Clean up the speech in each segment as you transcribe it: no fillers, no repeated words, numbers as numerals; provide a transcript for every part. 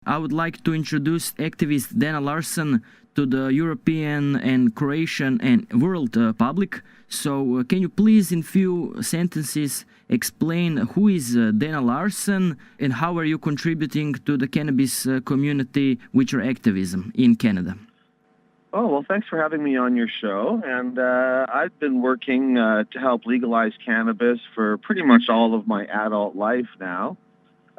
I would like to introduce activist Dana Larsen to the European and Croatian and world public. So can you please in few sentences explain who is Dana Larsen and how are you contributing to the cannabis community with your activism in Canada? Oh, well, thanks for having me on your show. And I've been working to help legalize cannabis for pretty much all of my adult life now.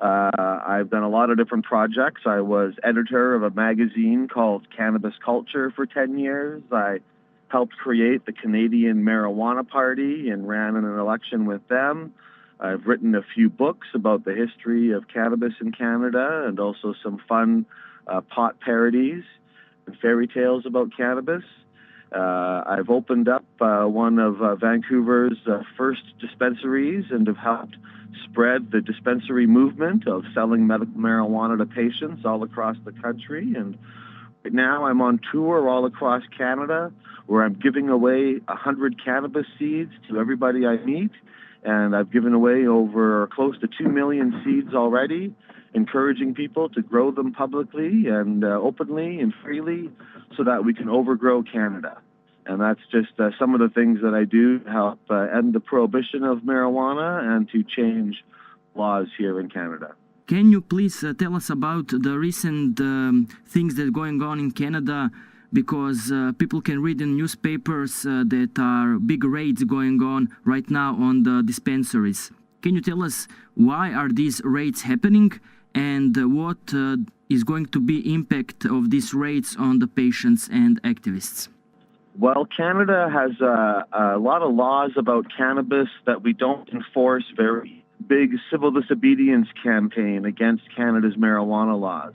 I've done a lot of different projects. I was editor of a magazine called Cannabis Culture for 10 years. I helped create the Canadian Marijuana Party and ran in an election with them. I've written a few books about the history of cannabis in Canada and also some fun pot parodies and fairy tales about cannabis. I've opened up one of Vancouver's first dispensaries and have helped spread the dispensary movement of selling medical marijuana to patients all across the country. And right now I'm on tour all across Canada where I'm giving away 100 cannabis seeds to everybody I meet. And I've given away over close to 2 million seeds already, encouraging people to grow them publicly and openly and freely so that we can overgrow Canada. And that's just some of the things that I do to help end the prohibition of marijuana and to change laws here in Canada. Can you please tell us about the recent things that are going on in Canada? Because people can read in newspapers that are big raids going on right now on the dispensaries. Can you tell us why are these raids happening and what is going to be impact of these raids on the patients and activists? Well, Canada has a lot of laws about cannabis that we don't enforce. Very big civil disobedience campaign against Canada's marijuana laws.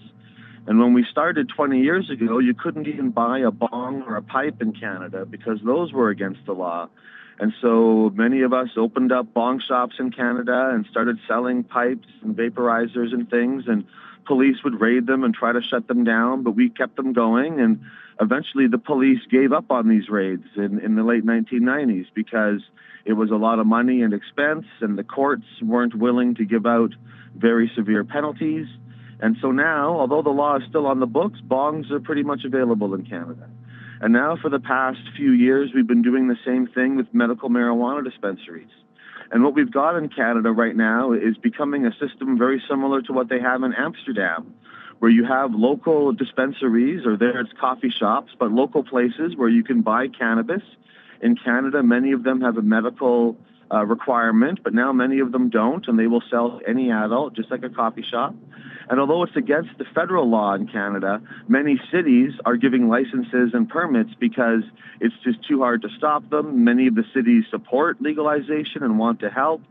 And when we started 20 years ago, you couldn't even buy a bong or a pipe in Canada because those were against the law. And so many of us opened up bong shops in Canada and started selling pipes and vaporizers and things, and police would raid them and try to shut them down, but we kept them going. And eventually the police gave up on these raids in the late 1990s because it was a lot of money and expense, and the courts weren't willing to give out very severe penalties. And so now, although the law is still on the books, bongs are pretty much available in Canada. And now for the past few years, we've been doing the same thing with medical marijuana dispensaries. And what we've got in Canada right now is becoming a system very similar to what they have in Amsterdam, where you have local dispensaries, or there it's coffee shops, but local places where you can buy cannabis. In Canada, many of them have a medical requirement, but now many of them don't, and they will sell to any adult, just like a coffee shop. And although it's against the federal law in Canada, many cities are giving licenses and permits because it's just too hard to stop them. Many of the cities support legalization and want to help.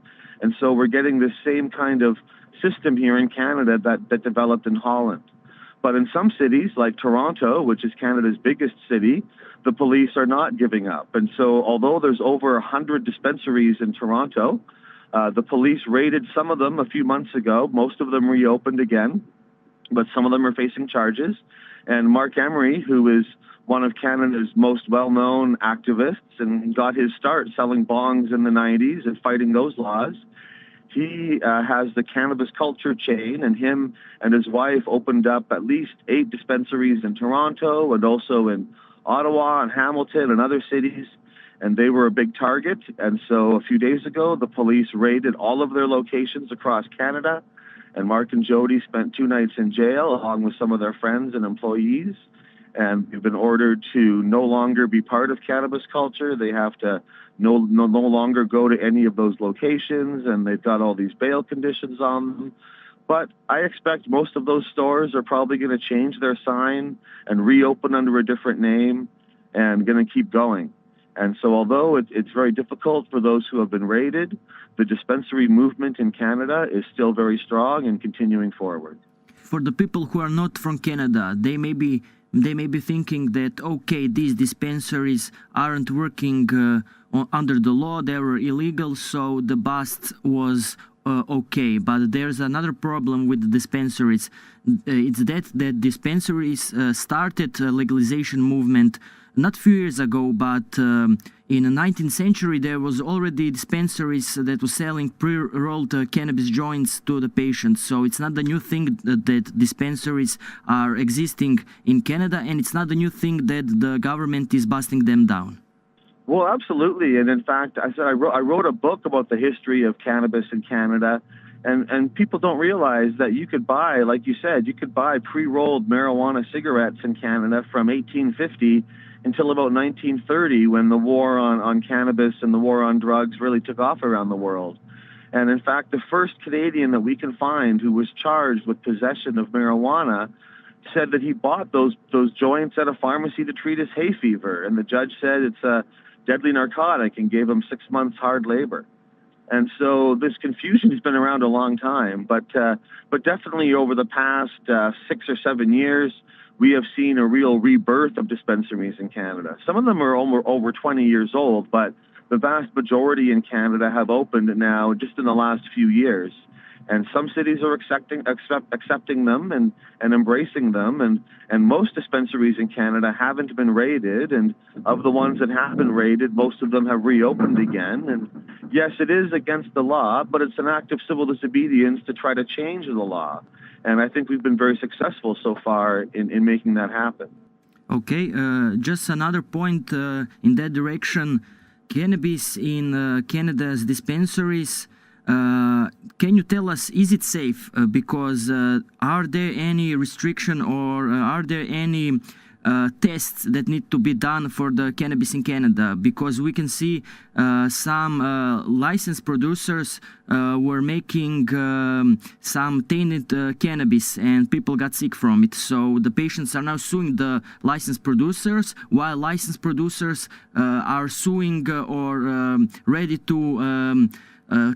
And so we're getting this same kind of system here in Canada that developed in Holland. But in some cities, like Toronto, which is Canada's biggest city, the police are not giving up. And so although there's over 100 dispensaries in Toronto, the police raided some of them a few months ago. Most of them reopened again, but some of them are facing charges. And Mark Emery, who is one of Canada's most well-known activists and got his start selling bongs in the 90s and fighting those laws, he has the Cannabis Culture chain, and him and his wife opened up at least 8 dispensaries in Toronto and also in Ottawa and Hamilton and other cities. And they were a big target. And so a few days ago, the police raided all of their locations across Canada. And Mark and Jody spent 2 nights in jail, along with some of their friends and employees. And they've been ordered to no longer be part of Cannabis Culture. They have to no longer go to any of those locations. And they've got all these bail conditions on them. But I expect most of those stores are probably going to change their sign and reopen under a different name and going to keep going. And so although it's very difficult for those who have been raided, the dispensary movement in Canada is still very strong and continuing forward. For the people who are not from Canada, they may be thinking that, okay, these dispensaries aren't working under the law, they were illegal, so the bust was okay. But there's another problem with the dispensaries. It's that dispensaries started a legalization movement not few years ago, but in the 19th century, there was already dispensaries that were selling pre-rolled cannabis joints to the patients. So it's not the new thing that dispensaries are existing in Canada, and it's not the new thing that the government is busting them down. Well, absolutely. And in fact, I wrote a book about the history of cannabis in Canada. And people don't realize that you could buy, like you said, you could buy pre-rolled marijuana cigarettes in Canada from 1850 until about 1930, when the war on cannabis and the war on drugs really took off around the world. And in fact, the first Canadian that we can find who was charged with possession of marijuana said that he bought those joints at a pharmacy to treat his hay fever. And the judge said it's a deadly narcotic and gave him 6 months hard labor. And so this confusion has been around a long time, but definitely over the past 6 or 7 years, we have seen a real rebirth of dispensaries in Canada. Some of them are over 20 years old, but the vast majority in Canada have opened now just in the last few years. And some cities are accepting them and embracing them. And most dispensaries in Canada haven't been raided. And of the ones that have been raided, most of them have reopened again. And yes, it is against the law, but it's an act of civil disobedience to try to change the law. And I think we've been very successful so far in making that happen. Okay, just another point in that direction. Cannabis in Canada's dispensaries. Can you tell us, is it safe? Because are there any restriction or are there any tests that need to be done for the cannabis in Canada? Because we can see some licensed producers were making some tainted cannabis and people got sick from it. So the patients are now suing the licensed producers, while licensed producers are suing or ready to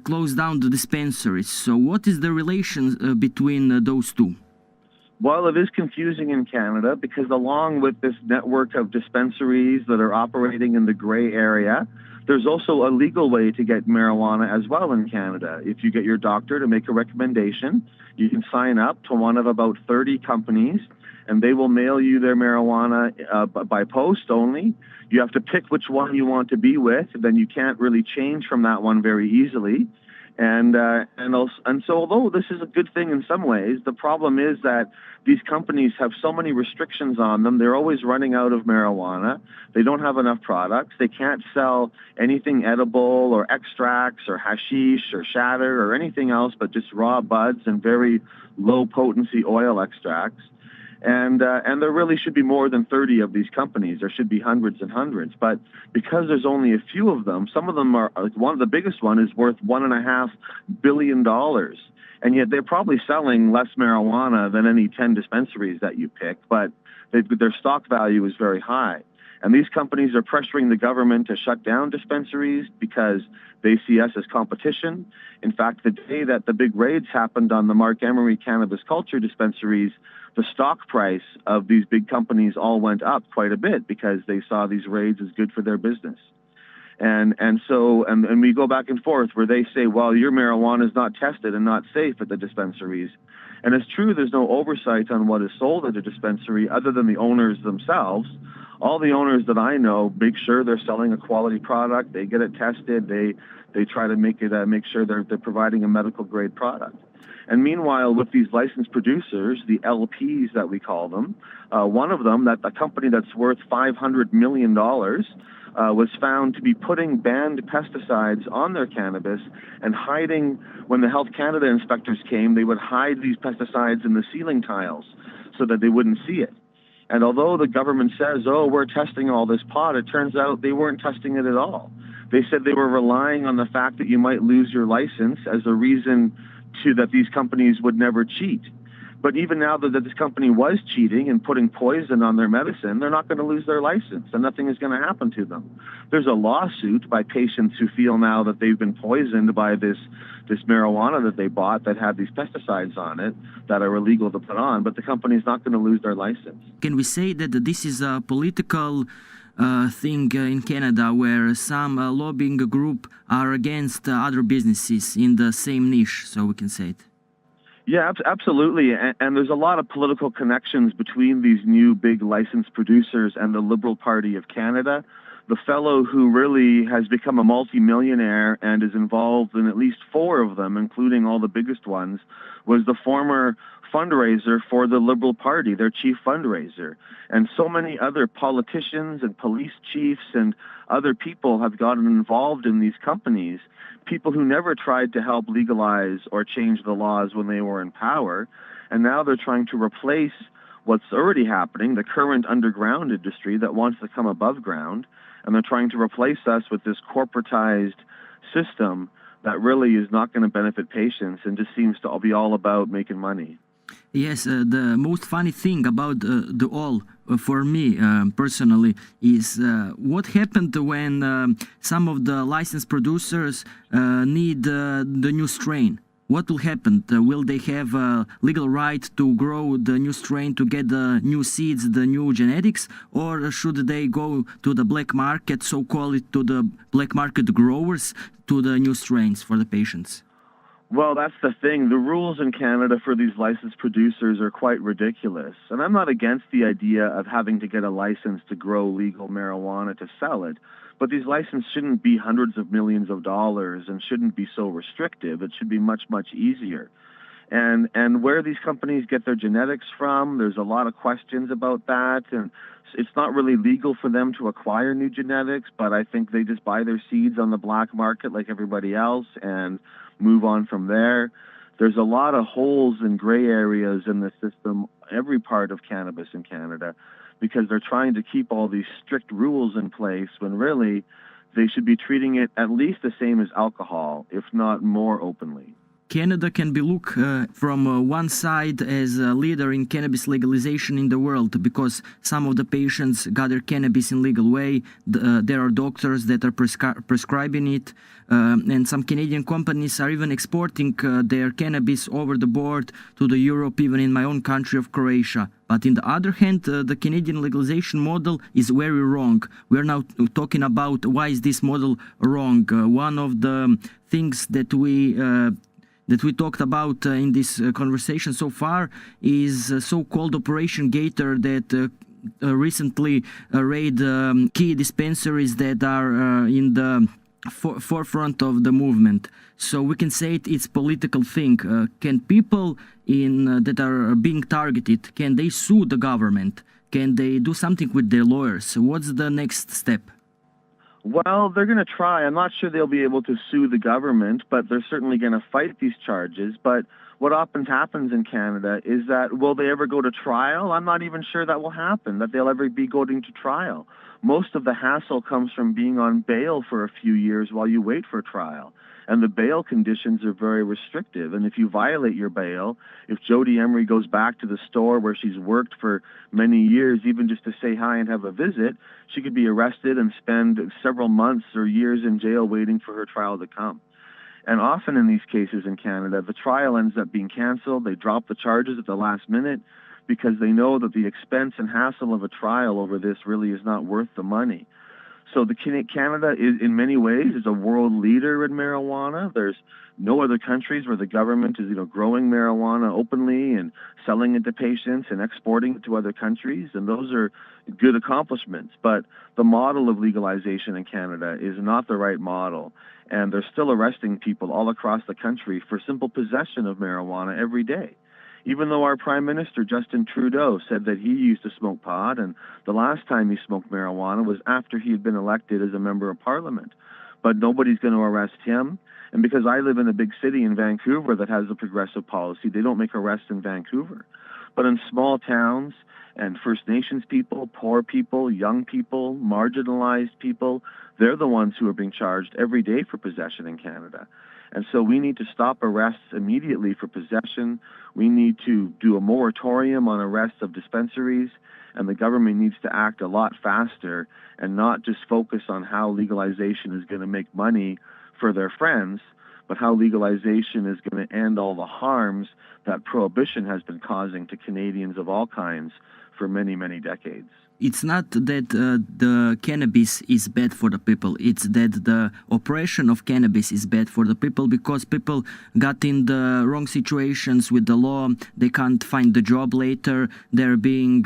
close down the dispensaries. So what is the relation between those two? Well, it is confusing in Canada because along with this network of dispensaries that are operating in the gray area, there's also a legal way to get marijuana as well in Canada. If you get your doctor to make a recommendation, you can sign up to one of about 30 companies and they will mail you their marijuana by post only. You have to pick which one you want to be with, then you can't really change from that one very easily. And so although this is a good thing in some ways, the problem is that these companies have so many restrictions on them. They're always running out of marijuana. They don't have enough products. They can't sell anything edible or extracts or hashish or shatter or anything else but just raw buds and very low potency oil extracts. And there really should be more than 30 of these companies. There should be hundreds and hundreds. But because there's only a few of them, some of them are, like one of the biggest one is worth $1.5 billion. And yet they're probably selling less marijuana than any 10 dispensaries that you pick, but their stock value is very high. And these companies are pressuring the government to shut down dispensaries because they see us as competition. In fact, the day that the big raids happened on the Mark Emery cannabis culture dispensaries, the stock price of these big companies all went up quite a bit because they saw these raids as good for their business. And we go back and forth where they say, well, your marijuana is not tested and not safe at the dispensaries. And it's true, there's no oversight on what is sold at a dispensary other than the owners themselves. All the owners that I know make sure they're selling a quality product. They get it tested. They try to make sure they're providing a medical grade product. And meanwhile, with these licensed producers, the LPs that we call them, one of them, a company that's worth $500 million, was found to be putting banned pesticides on their cannabis and hiding. When the Health Canada inspectors came, they would hide these pesticides in the ceiling tiles so that they wouldn't see it. And although the government says, oh, we're testing all this pot, it turns out they weren't testing it at all. They said they were relying on the fact that you might lose your license as a reason that these companies would never cheat. But even now that this company was cheating and putting poison on their medicine, they're not going to lose their license and nothing is going to happen to them. There's a lawsuit by patients who feel now that they've been poisoned by this marijuana that they bought that had these pesticides on it that are illegal to put on, but the company's not going to lose their license. Can we say that this is a political thing in Canada where some lobbying group are against other businesses in the same niche, so we can say it? Yeah, absolutely. And there's a lot of political connections between these new big licensed producers and the Liberal Party of Canada. The fellow who really has become a multimillionaire and is involved in at least four of them, including all the biggest ones, was the former fundraiser for the Liberal Party, their chief fundraiser. And so many other politicians and police chiefs and other people have gotten involved in these companies, people who never tried to help legalize or change the laws when they were in power. And now they're trying to replace what's already happening, the current underground industry that wants to come above ground. And they're trying to replace us with this corporatized system that really is not going to benefit patients and just seems to be all about making money. Yes, the most funny thing about the all, for me personally, is what happened when some of the licensed producers need the new strain. What will happen? Will they have a legal right to grow the new strain, to get the new seeds, the new genetics, or should they go to the black market, so call it, to the black market growers, to the new strains for the patients? Well, that's the thing. The rules in Canada for these licensed producers are quite ridiculous. And I'm not against the idea of having to get a license to grow legal marijuana to sell it. But these licenses shouldn't be hundreds of millions of dollars and shouldn't be so restrictive. It should be much, much easier. And where these companies get their genetics from, there's a lot of questions about that. And it's not really legal for them to acquire new genetics, but I think they just buy their seeds on the black market like everybody else and move on from there. There's a lot of holes and gray areas in the system, every part of cannabis in Canada, because they're trying to keep all these strict rules in place when really they should be treating it at least the same as alcohol, if not more openly. Canada can be looked from one side as a leader in cannabis legalization in the world, because some of the patients got their cannabis in legal way. There are doctors that are prescribing it, and some Canadian companies are even exporting their cannabis over the board to the Europe, even in my own country of Croatia. But in the other hand, the Canadian legalization model is very wrong. We are now talking about why is this model wrong. One of the things that we talked about in this conversation so far is so-called Operation Gator that recently raid key dispensaries that are in the forefront of the movement. So we can say it's political thing. Can people that are being targeted, can they sue the government? Can they do something with their lawyers? What's the next step? Well, they're going to try. I'm not sure they'll be able to sue the government, but they're certainly going to fight these charges. But what often happens in Canada is that, will they ever go to trial? I'm not even sure that will happen, that they'll ever be going to trial. Most of the hassle comes from being on bail for a few years while you wait for trial. And the bail conditions are very restrictive. And if you violate your bail, if Jodie Emery goes back to the store where she's worked for many years, even just to say hi and have a visit, she could be arrested and spend several months or years in jail waiting for her trial to come. And often in these cases in Canada, the trial ends up being canceled. They drop the charges at the last minute because they know that the expense and hassle of a trial over this really is not worth the money. So Canada is, in many ways, is a world leader in marijuana. There's no other countries where the government is, growing marijuana openly and selling it to patients and exporting it to other countries, and those are good accomplishments. But the model of legalization in Canada is not the right model, and they're still arresting people all across the country for simple possession of marijuana every day. Even though our Prime Minister, Justin Trudeau, said that he used to smoke pot, and the last time he smoked marijuana was after he had been elected as a member of Parliament. But nobody's going to arrest him. And because I live in a big city in Vancouver that has a progressive policy, they don't make arrests in Vancouver. But in small towns and First Nations people, poor people, young people, marginalized people, they're the ones who are being charged every day for possession in Canada. And so we need to stop arrests immediately for possession. We need to do a moratorium on arrests of dispensaries, and the government needs to act a lot faster and not just focus on how legalization is going to make money for their friends, but how legalization is going to end all the harms that prohibition has been causing to Canadians of all kinds for many, many decades. It's not that the cannabis is bad for the people. It's that the operation of cannabis is bad for the people because people got in the wrong situations with the law. They can't find the job later. They're being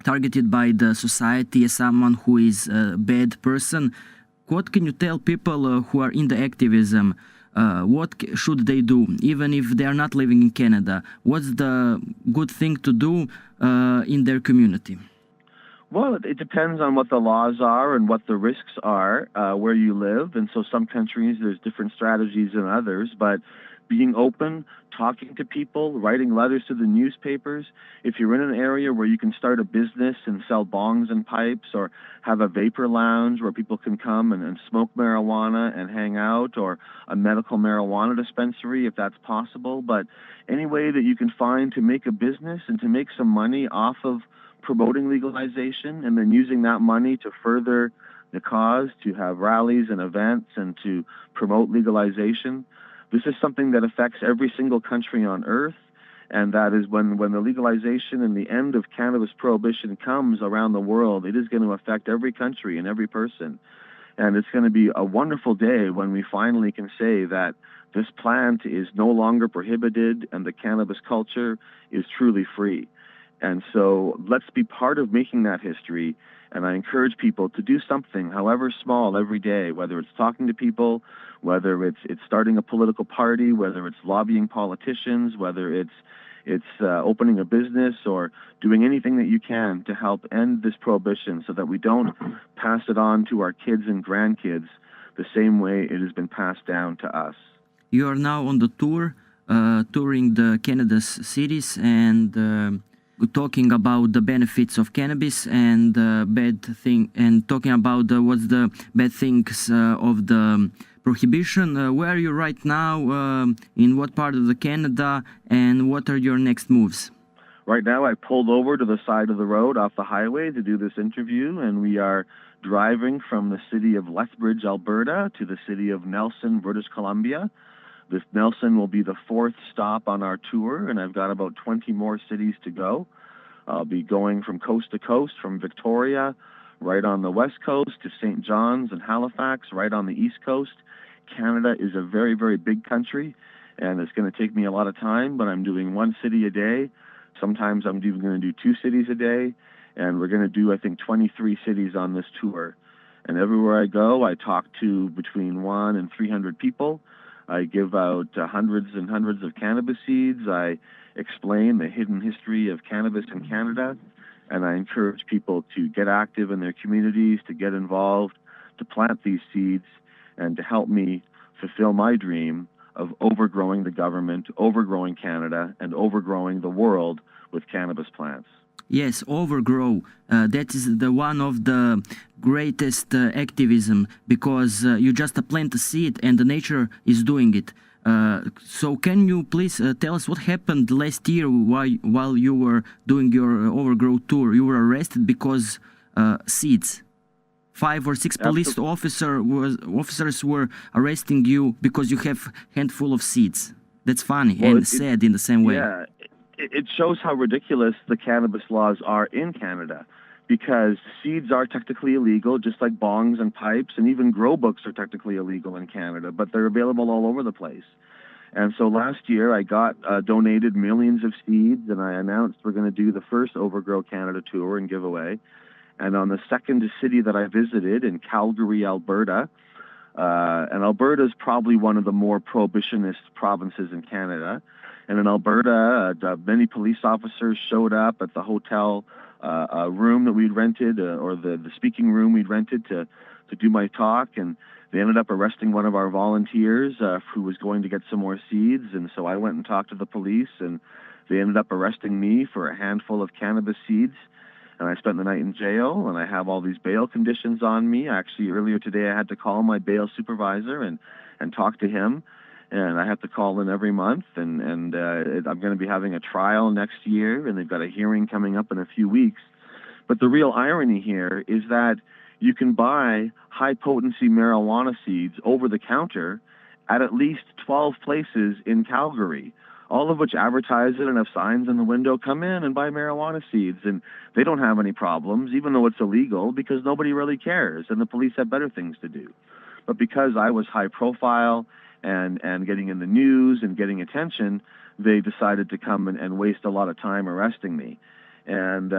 targeted by the society as someone who is a bad person. What can you tell people who are in the activism? What should they do, even if they are not living in Canada? What's the good thing to do in their community? Well, it depends on what the laws are and what the risks are where you live. And so some countries, there's different strategies than others. But being open, talking to people, writing letters to the newspapers. If you're in an area where you can start a business and sell bongs and pipes, or have a vapor lounge where people can come and smoke marijuana and hang out, or a medical marijuana dispensary if that's possible. But any way that you can find to make a business and to make some money off of promoting legalization, and then using that money to further the cause, to have rallies and events and to promote legalization. This is something that affects every single country on earth, and that is when the legalization and the end of cannabis prohibition comes around the world, it is going to affect every country and every person. And it's going to be a wonderful day when we finally can say that this plant is no longer prohibited and the cannabis culture is truly free. And so let's be part of making that history. And I encourage people to do something, however small, every day, whether it's talking to people, whether it's starting a political party, whether it's lobbying politicians, whether it's opening a business, or doing anything that you can to help end this prohibition so that we don't pass it on to our kids and grandkids the same way it has been passed down to us. You are now on the tour, touring the Canada's cities and talking about the benefits of cannabis and talking about what's the bad things of the prohibition. Where are you right now? In what part of the Canada? And what are your next moves? Right now, I pulled over to the side of the road off the highway to do this interview, and we are driving from the city of Lethbridge, Alberta, to the city of Nelson, British Columbia. This Nelson will be the fourth stop on our tour, and I've got about 20 more cities to go. I'll be going from coast to coast, from Victoria, right on the west coast, to St. John's and Halifax, right on the east coast. Canada is a very, very big country, and it's going to take me a lot of time, but I'm doing one city a day. Sometimes I'm even going to do 2 cities a day, and we're going to do, I think, 23 cities on this tour. And everywhere I go, I talk to between 100 and 300 people. I give out hundreds and hundreds of cannabis seeds. I explain the hidden history of cannabis in Canada, and I encourage people to get active in their communities, to get involved, to plant these seeds, and to help me fulfill my dream of overgrowing the government, overgrowing Canada, and overgrowing the world with cannabis plants. Yes, overgrow. That is the one of the greatest activism, because you just plant a seed and the nature is doing it. So can you please tell us what happened last year while you were doing your overgrow tour? You were arrested because seeds. 5 or 6 police officers were arresting you because you have handful of seeds. That's funny and sad in the same way. Yeah, it shows how ridiculous the cannabis laws are in Canada, because seeds are technically illegal, just like bongs and pipes, and even grow books are technically illegal in Canada, but they're available all over the place. And so last year I got donated millions of seeds, and I announced we're going to do the first Overgrow Canada tour and giveaway. And on the second city that I visited, in Calgary, Alberta, and Alberta is probably one of the more prohibitionist provinces in Canada. And in Alberta, many police officers showed up at the hotel room that we'd rented, or the speaking room we'd rented to do my talk. And they ended up arresting one of our volunteers who was going to get some more seeds. And so I went and talked to the police, and they ended up arresting me for a handful of cannabis seeds. And I spent the night in jail, and I have all these bail conditions on me. Actually, earlier today, I had to call my bail supervisor and talk to him. And I have to call in every month, and I'm going to be having a trial next year, and they've got a hearing coming up in a few weeks. But the real irony here is that you can buy high-potency marijuana seeds over the counter, at least 12 places in Calgary, all of which advertise it and have signs in the window, come in and buy marijuana seeds. And they don't have any problems, even though it's illegal, because nobody really cares, and the police have better things to do. But because I was high profile and getting in the news and getting attention, they decided to come and waste a lot of time arresting me. And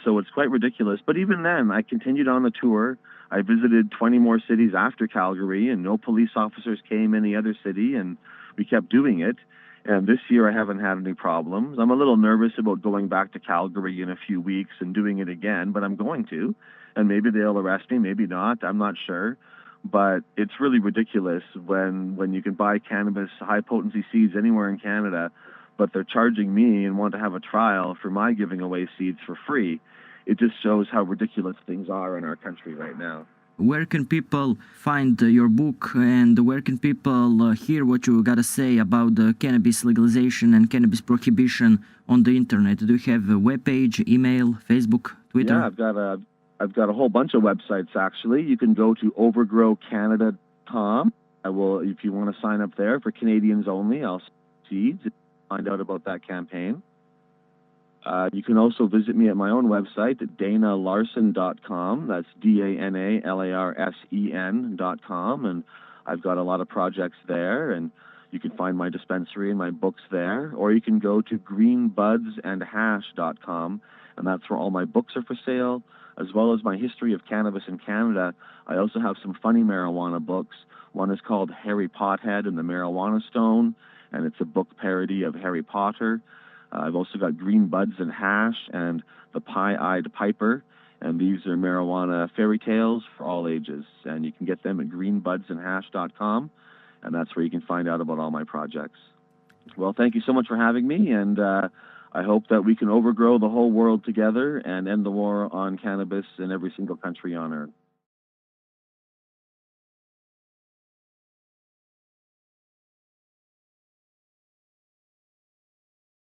so it's quite ridiculous. But even then, I continued on the tour. I visited 20 more cities after Calgary, and no police officers came in the other city, and we kept doing it. And this year I haven't had any problems. I'm a little nervous about going back to Calgary in a few weeks and doing it again, but I'm going to. And maybe they'll arrest me, maybe not. I'm not sure. But it's really ridiculous when you can buy cannabis, high-potency seeds anywhere in Canada, but they're charging me and want to have a trial for my giving away seeds for free. It just shows how ridiculous things are in our country right now. Where can people find your book, and where can people hear what you gotta say about the cannabis legalization and cannabis prohibition on the internet? Do you have a webpage, email, Facebook, Twitter? Yeah, I've got a whole bunch of websites actually. You can go to overgrowcanada.com. If you want to sign up there for Canadians only, I'll send seeds and find out about that campaign. You can also visit me at my own website at danalarsen.com. That's DANALARSEN.com, and I've got a lot of projects there, and you can find my dispensary and my books there. Or you can go to greenbudsandhash.com, and that's where all my books are for sale, as well as my history of cannabis in Canada. I also have some funny marijuana books. One is called Harry Pothead and the Marijuana Stone, and it's a book parody of Harry Potter. I've also got Green Buds and Hash and The Pie-Eyed Piper, and these are marijuana fairy tales for all ages. And you can get them at greenbudsandhash.com, and that's where you can find out about all my projects. Well, thank you so much for having me, and I hope that we can overgrow the whole world together and end the war on cannabis in every single country on earth.